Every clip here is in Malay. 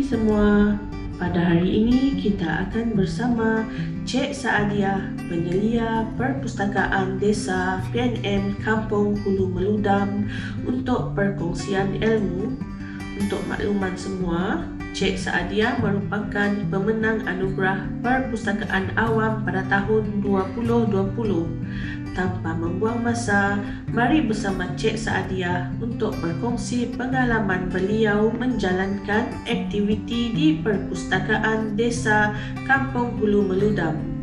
semua. Pada hari ini kita akan bersama Cik Saadiah, penyelia Perpustakaan Desa PNM Kampung Hulu Meludam untuk perkongsian ilmu. Untuk makluman semua, Cik Saadiah merupakan pemenang anugerah Perpustakaan Awam pada tahun 2020. Tanpa membuang masa, mari bersama Cik Saadiah untuk berkongsi pengalaman beliau menjalankan aktiviti di Perpustakaan Desa Kampung Hulu Meludam.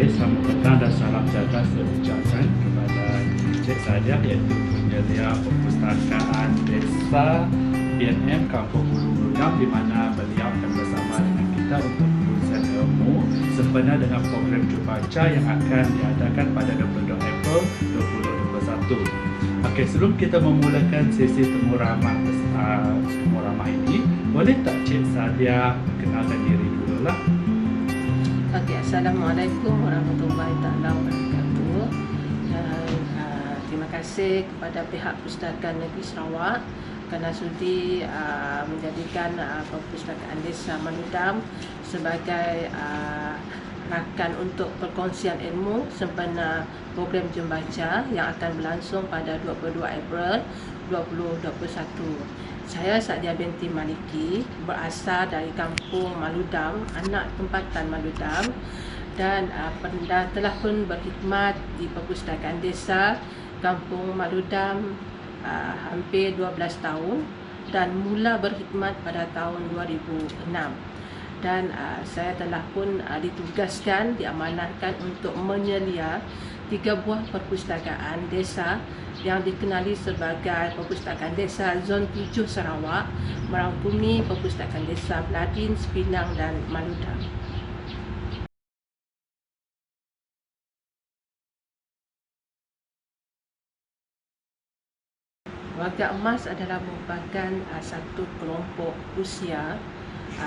Selamat datang dan salam sejahtera saya ucapkan kepada Cik Saadiah, iaitu penyelia Perpustakaan Desa PNM Kampung Hulu Meludam, di mana beliau akan bersama dengan kita untuk perkongsian ilmu sempena dengan program Jumpaca yang akan diadakan pada 22 April 2021. Okey, sebelum kita memulakan sesi temu ramah ini, boleh tak Cik Saadiah kenalkan diri dululah? Okey, Assalamualaikum warahmatullahi taala wabarakatuh. Terima kasih kepada pihak Pustakaan Negeri Sarawak kerana sudi menjadikan Perpustakaan Desa Meludam sebagai rakan untuk perkongsian ilmu sempena program Jumpaca yang akan berlangsung pada 22 April 2021. Saya Saadiah binti Maliki, berasal dari Kampung Meludam, anak tempatan Meludam, dan telah pun berkhidmat di Perpustakaan Desa Kampung Meludam hampir 12 tahun dan mula berkhidmat pada tahun 2006. Dan saya telah pun ditugaskan, diamanahkan untuk menyelia 3 buah perpustakaan desa yang dikenali sebagai Perpustakaan Desa Zon 7 Sarawak, merangkumi Perpustakaan Desa Beladin, Sepinang dan Meludam. Warga Emas adalah merupakan satu kelompok usia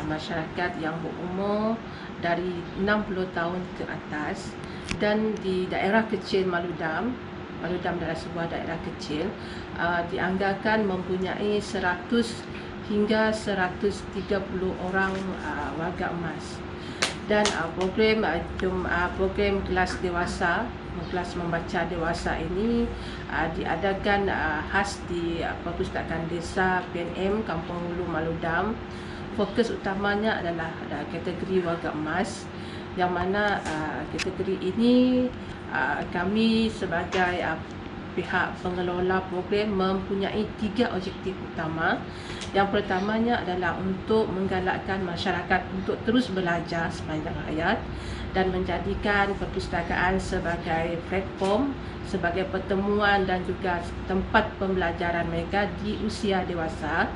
masyarakat yang berumur dari 60 tahun ke atas, dan di daerah kecil Meludam adalah sebuah daerah kecil, dianggarkan mempunyai 100 hingga 130 orang warga emas. Dan program kelas dewasa, kelas membaca dewasa ini diadakan khas di Perpustakaan Desa PNM Kampung Hulu Meludam. Fokus utamanya adalah kategori warga emas, yang mana kategori ini kami sebagai pihak pengelola program mempunyai 3 objektif utama. Yang pertamanya adalah untuk menggalakkan masyarakat untuk terus belajar sepanjang hayat dan menjadikan perpustakaan sebagai platform, sebagai pertemuan dan juga tempat pembelajaran mereka di usia dewasa.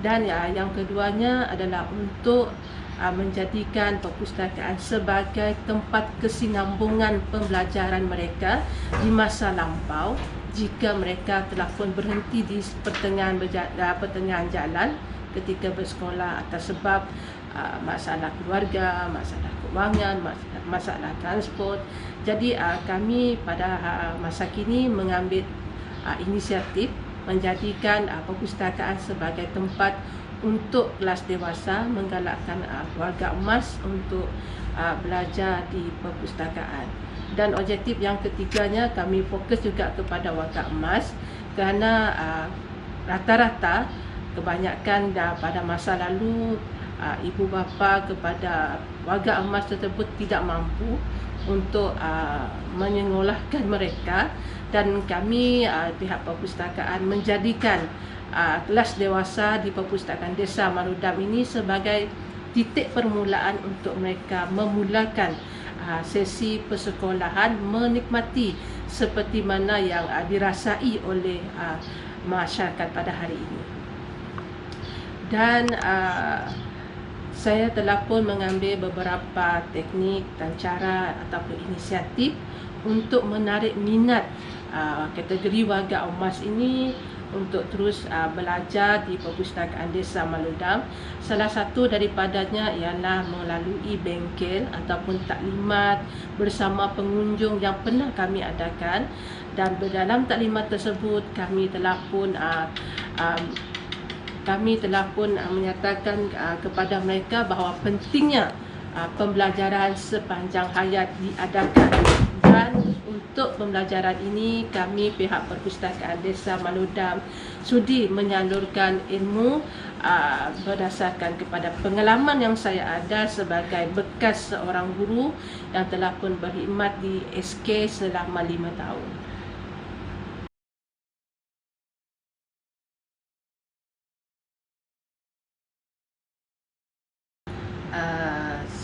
Dan yang keduanya adalah untuk menjadikan perpustakaan sebagai tempat kesinambungan pembelajaran mereka di masa lampau jika mereka telah pun berhenti di pertengahan jalan ketika bersekolah atas sebab masalah keluarga, masalah kewangan, masalah transport. Jadi kami pada masa kini mengambil inisiatif menjadikan perpustakaan sebagai tempat untuk kelas dewasa, menggalakkan warga emas untuk belajar di perpustakaan. Dan objektif yang ketiganya, kami fokus juga kepada warga emas kerana rata-rata kebanyakan pada masa lalu ibu bapa kepada warga emas tersebut tidak mampu untuk menyekolahkan mereka, dan kami pihak perpustakaan menjadikan kelas dewasa di Perpustakaan Desa Meludam ini sebagai titik permulaan untuk mereka memulakan sesi persekolahan, menikmati seperti mana yang dirasai oleh masyarakat pada hari ini. Dan saya telah pun mengambil beberapa teknik dan cara ataupun inisiatif untuk menarik minat kategori warga emas ini untuk terus belajar di Perpustakaan Desa Maludam. Salah satu daripadanya ialah melalui bengkel ataupun taklimat bersama pengunjung yang pernah kami adakan, dan dalam taklimat tersebut kami telah pun menyatakan kepada mereka bahawa pentingnya pembelajaran sepanjang hayat diadakan. Dan untuk pembelajaran ini, kami pihak Perpustakaan Desa Maludam sudi menyalurkan ilmu berdasarkan kepada pengalaman yang saya ada sebagai bekas seorang guru yang telah pun berkhidmat di SK selama 5 tahun.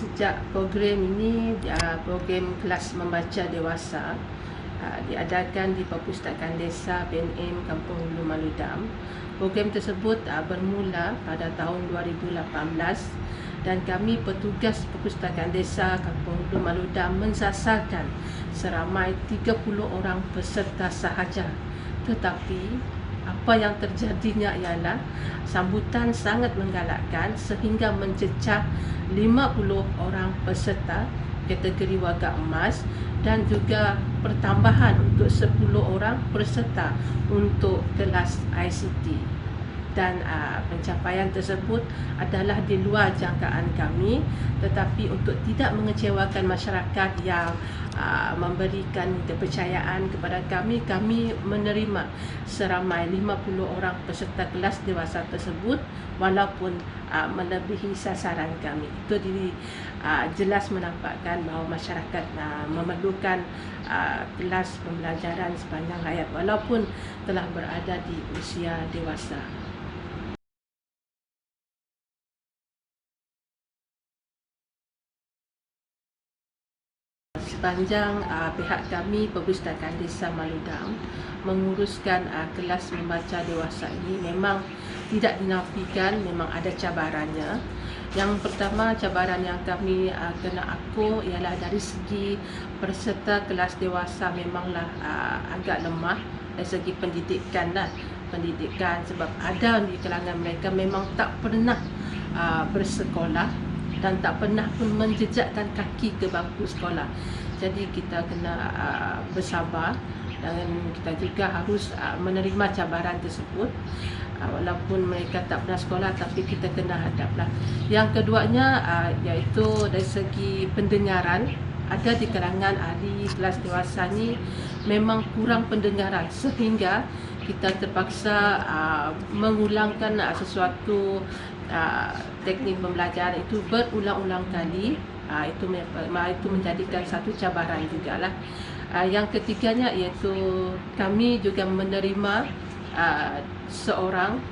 Sejak program ini, program kelas membaca dewasa diadakan di Perpustakaan Desa PNM Kampung Hulu Maludam. Program tersebut bermula pada tahun 2018 dan kami petugas Perpustakaan Desa Kampung Hulu Maludam mensasarkan seramai 30 orang peserta sahaja. Tetapi apa yang terjadinya ialah sambutan sangat menggalakkan sehingga mencecah 50 orang peserta kategori warga emas dan juga pertambahan untuk 10 orang peserta untuk kelas ICT. Dan pencapaian tersebut adalah di luar jangkaan kami, tetapi untuk tidak mengecewakan masyarakat yang memberikan kepercayaan kepada kami menerima seramai 50 orang peserta kelas dewasa tersebut walaupun melebihi sasaran kami. Itu jelas menampakkan bahawa masyarakat memerlukan kelas pembelajaran sepanjang hayat walaupun telah berada di usia dewasa. Sepanjang pihak kami Perpustakaan Desa Maludam menguruskan kelas membaca dewasa ini, memang tidak dinafikan memang ada cabarannya. Yang pertama, cabaran yang kami kena akur ialah dari segi peserta kelas dewasa memanglah agak lemah dari segi pendidikan sebab ada di kalangan mereka memang tak pernah bersekolah dan tak pernah pun menjejakkan kaki ke bangku sekolah. Jadi kita kena bersabar dan kita juga harus menerima cabaran tersebut. Walaupun mereka tak pernah sekolah, tapi kita kena hadaplah. Yang keduanya iaitu dari segi pendengaran. Ada di kalangan ahli kelas dewasa ni memang kurang pendengaran sehingga kita terpaksa mengulangkan sesuatu teknik pembelajaran itu berulang-ulang kali. Itu menjadikan satu cabaran jugalah. Yang ketiganya iaitu kami juga menerima seorang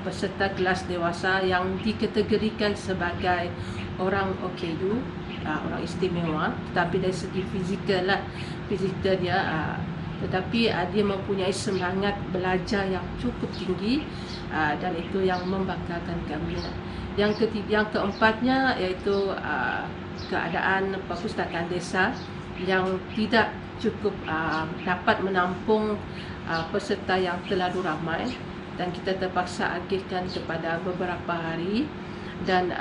peserta kelas dewasa yang dikategorikan sebagai orang OKU, orang istimewa, tetapi dari segi fizikal dia tetapi dia mempunyai semangat belajar yang cukup tinggi dan itu yang membanggakan kami. Yang keempatnya iaitu keadaan Perpustakaan Desa yang tidak cukup dapat menampung peserta yang terlalu ramai dan kita terpaksa agihkan kepada beberapa hari. Dan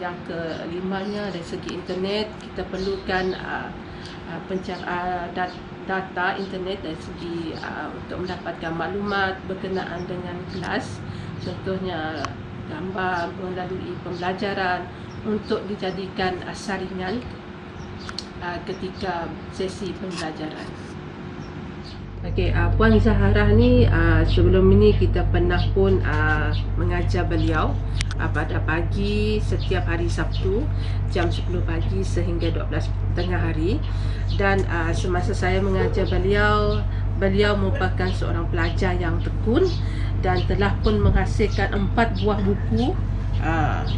yang kelimanya dari segi internet, kita perlukan data internet dari segi untuk mendapatkan maklumat berkenaan dengan kelas, contohnya gambar melalui pembelajaran untuk dijadikan saringan ketika sesi pembelajaran. Okey, Puan Zahara ni sebelum ini kita pernah pun mengajar beliau pada pagi setiap hari Sabtu jam 10 pagi sehingga 12 tengah hari. Dan semasa saya mengajar beliau merupakan seorang pelajar yang tekun dan telah pun menghasilkan 4 buah buku.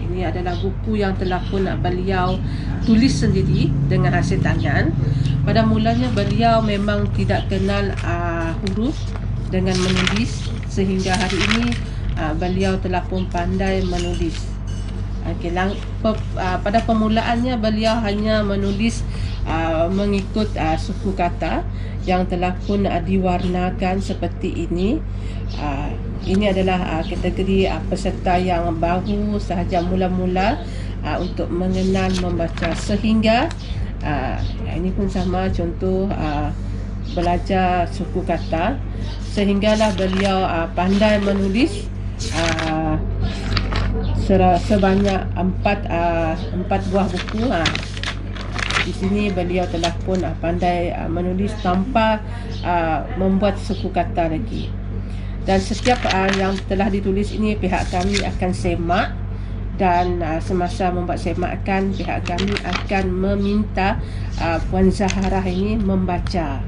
Ini adalah buku yang telah pun beliau tulis sendiri dengan hasil tangan. Pada mulanya beliau memang tidak kenal huruf dengan menulis, sehingga hari ini beliau telah pun pandai menulis. Pada permulaannya beliau hanya menulis mengikut suku kata yang telah pun diwarnakan seperti ini. Ini adalah kategori peserta yang baru sahaja mula-mula untuk mengenal membaca, sehingga ini pun sama contoh belajar suku kata, sehinggalah beliau pandai menulis sebanyak 4 buah buku. Di sini beliau telah pun pandai menulis tanpa membuat suku kata lagi. Dan setiap yang telah ditulis ini pihak kami akan semak, dan semasa membuat semakan pihak kami akan meminta Puan Zaharah ini membaca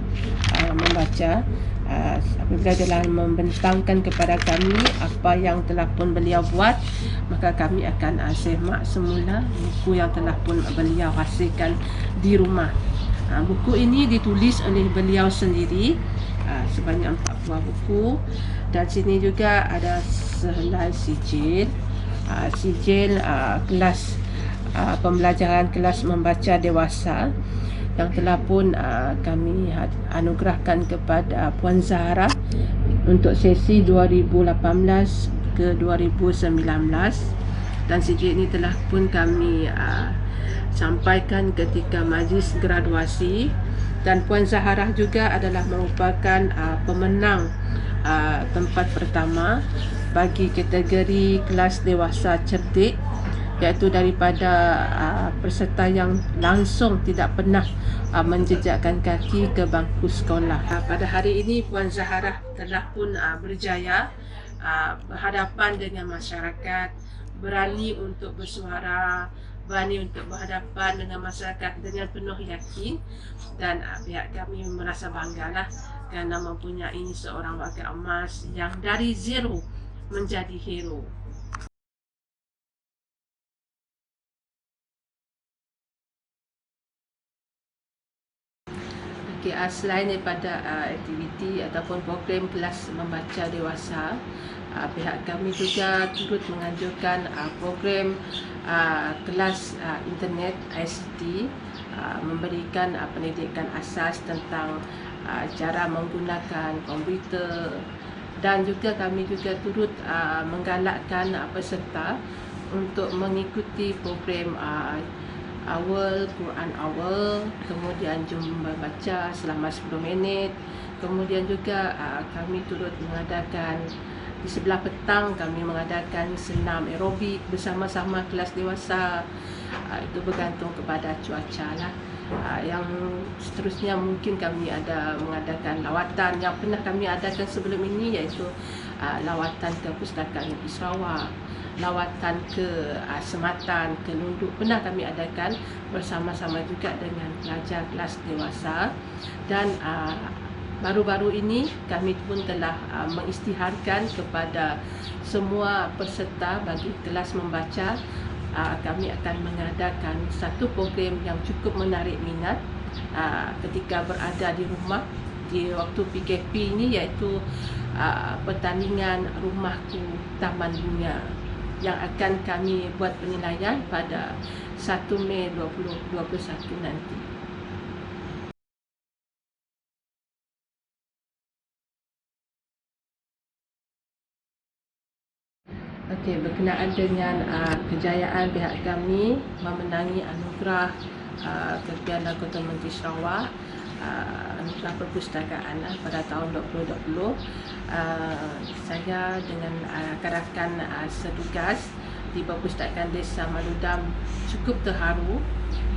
apabila telah membentangkan kepada kami apa yang telah pun beliau buat, maka kami akan semak semula buku yang telah pun beliau hasilkan di rumah. Buku ini ditulis oleh beliau sendiri, sebanyak 4 buah buku. Dan sini juga ada sehelai sijil kelas pembelajaran kelas membaca dewasa yang telah pun kami anugerahkan kepada Puan Zaharah untuk sesi 2018 ke 2019. Dan sijil ini telah pun kami sampaikan ketika majlis graduasi. Dan Puan Zaharah juga adalah merupakan pemenang tempat pertama bagi kategori kelas dewasa cerdik, iaitu daripada peserta yang langsung tidak pernah menjejakkan kaki ke bangku sekolah. Pada hari ini Puan Zaharah telah pun berjaya berhadapan dengan masyarakat, berani untuk bersuara, berani untuk berhadapan dengan masyarakat dengan penuh yakin. Dan pihak kami merasa banggalah kerana mempunyai seorang wakil emas yang dari zero menjadi hero. Selain daripada aktiviti ataupun program kelas membaca dewasa, pihak kami juga turut menganjurkan program kelas internet ICT, memberikan pendidikan asas tentang cara menggunakan komputer. Dan juga kami juga turut menggalakkan peserta untuk mengikuti program awal Quran awal, kemudian jom membaca selama 10 minit. Kemudian juga kami turut mengadakan di sebelah petang kami mengadakan senam aerobik bersama-sama kelas dewasa. Itu bergantung kepada cuaca lah. Yang seterusnya mungkin kami ada mengadakan lawatan yang pernah kami adakan sebelum ini, iaitu lawatan ke Pustakaan Negeri Sarawak, lawatan ke Sematan, ke Lunduk pernah kami adakan bersama-sama juga dengan pelajar kelas dewasa. Dan baru-baru ini kami pun telah mengisytiharkan kepada semua peserta bagi kelas membaca. Kami akan mengadakan satu program yang cukup menarik minat ketika berada di rumah di waktu PKP ini, iaitu pertandingan Rumahku Taman Dunia yang akan kami buat penilaian pada 1 Mei 2021 nanti. Berkenaan dengan kejayaan pihak kami memenangi anugerah Kepiawaian Kota Menteri Sarawak, anugerah perpustakaan pada tahun 2020, saya dengan rakan-rakan setugas di Perpustakaan Desa Maludam cukup terharu,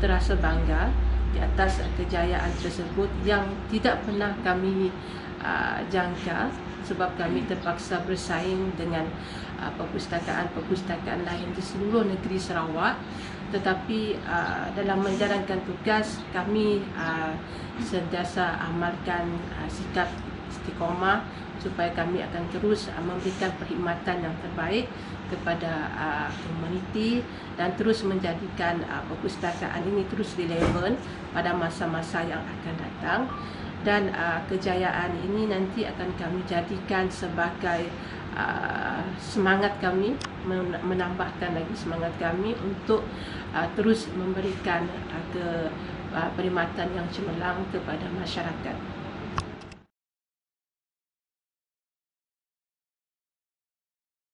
terasa bangga di atas kejayaan tersebut yang tidak pernah kami jangka, sebab kami terpaksa bersaing dengan perpustakaan-perpustakaan lain di seluruh negeri Sarawak. Tetapi dalam menjalankan tugas kami sentiasa amalkan sikap istiqamah supaya kami akan terus memberikan perkhidmatan yang terbaik kepada komuniti dan terus menjadikan perpustakaan ini terus relevan pada masa-masa yang akan datang. Dan kejayaan ini nanti akan kami jadikan sebagai semangat kami menambahkan lagi semangat kami untuk terus memberikan perkhidmatan yang cemerlang kepada masyarakat.